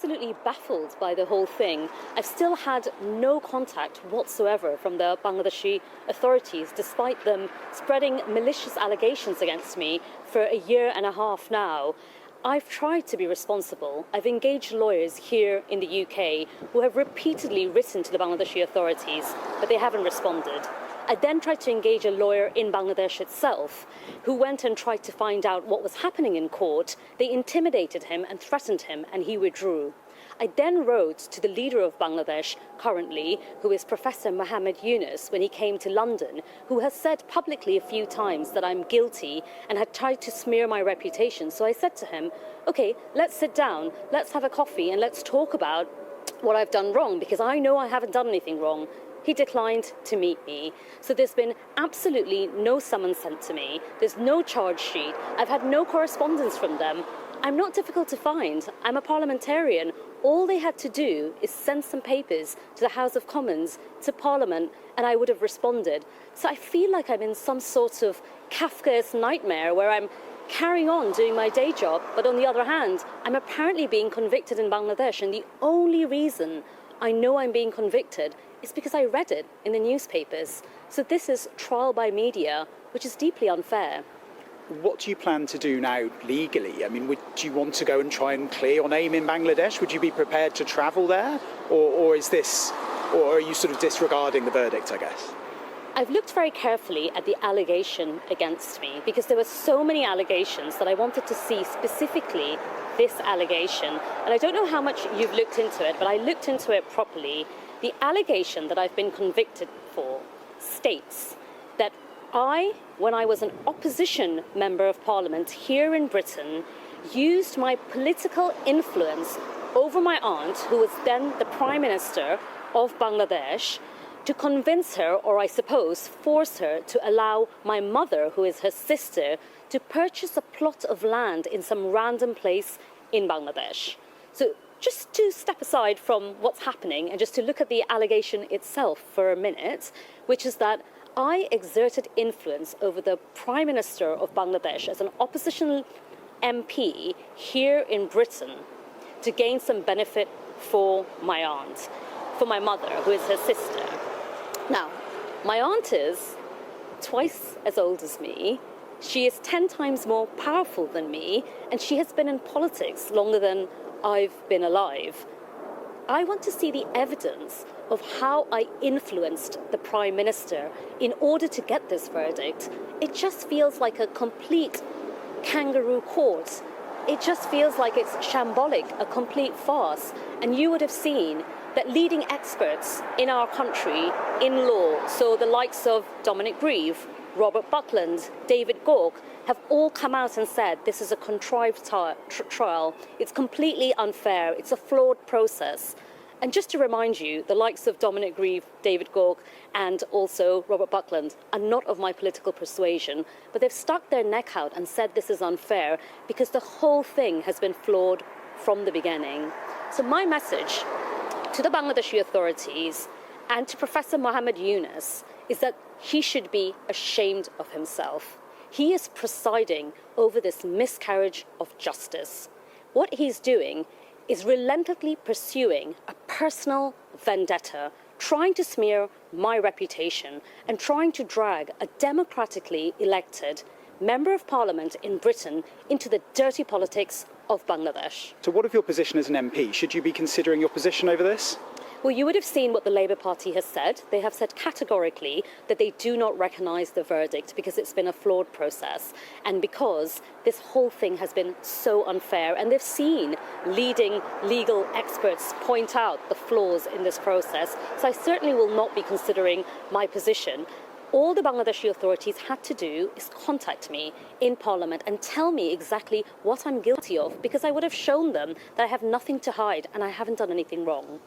Absolutely baffled by the whole thing. I've still had no contact whatsoever from the Bangladeshi authorities, despite them spreading malicious allegations against me for a year and a half now. I've tried to be responsible. I've engaged lawyers here in the UK who have repeatedly written to the Bangladeshi authorities, but they haven't responded. I then tried to engage a lawyer in Bangladesh itself, who went and tried to find out what was happening in court. They intimidated him and threatened him, and he withdrew. I then wrote to the leader of Bangladesh currently, who is Professor Muhammad Yunus, when he came to London, who has said publicly a few times that I'm guilty and had tried to smear my reputation. So I said to him, okay, let's sit down, let's have a coffee, and let's talk about what I've done wrong, because I know I haven't done anything wrong. He declined to meet me. So there's been absolutely no summons sent to me. There's no charge sheet. I've had no correspondence from them. I'm not difficult to find. I'm a parliamentarian. All they had to do is send some papers to the House of Commons, to Parliament, and I would have responded. So I feel like I'm in some sort of Kafkaesque nightmare where I'm carrying on doing my day job, but on the other hand, I'm apparently being convicted in Bangladesh, and the only reason I know I'm being convicted is because I read it in the newspapers. So this is trial by media, which is deeply unfair. What do you plan to do now legally? I mean, do you want to go and try and clear your name in Bangladesh? Would you be prepared to travel there? Or are you sort of disregarding the verdict, I guess? I've looked very carefully at the allegation against me because there were so many allegations that I wanted to see specifically this allegation. And I don't know how much you've looked into it, but I looked into it properly. The allegation that I've been convicted for states that when I was an opposition member of parliament here in Britain, used my political influence over my aunt, who was then the Prime Minister of Bangladesh, to convince her, or I suppose force her, to allow my mother, who is her sister, to purchase a plot of land in some random place in Bangladesh. So just to step aside from what's happening and just to look at the allegation itself for a minute, which is that I exerted influence over the Prime Minister of Bangladesh as an opposition MP here in Britain to gain some benefit for my aunt, for my mother, who is her sister. Now, my aunt is twice as old as me. She is 10 times more powerful than me, and she has been in politics longer than I've been alive. I want to see the evidence of how I influenced the Prime Minister in order to get this verdict. It just feels like a complete kangaroo court. It just feels like it's shambolic, a complete farce. And you would have seen that leading experts in our country in law, so the likes of Dominic Grieve, Robert Buckland, David Gauke, have all come out and said this is a contrived trial. It's completely unfair. It's a flawed process. And just to remind you, the likes of Dominic Grieve, David Gauke, and also Robert Buckland are not of my political persuasion, but they've stuck their neck out and said this is unfair because the whole thing has been flawed from the beginning. So my message to the Bangladeshi authorities and to Professor Muhammad Yunus is that he should be ashamed of himself. He is presiding over this miscarriage of justice. What he's doing is relentlessly pursuing a personal vendetta, trying to smear my reputation and trying to drag a democratically elected member of parliament in Britain into the dirty politics of Bangladesh. So what of your position as an MP? Should you be considering your position over this? Well, you would have seen what the Labour Party has said. They have said categorically that they do not recognise the verdict because it's been a flawed process and because this whole thing has been so unfair. And they've seen leading legal experts point out the flaws in this process. So I certainly will not be considering my position. All the Bangladeshi authorities had to do is contact me in Parliament and tell me exactly what I'm guilty of, because I would have shown them that I have nothing to hide and I haven't done anything wrong.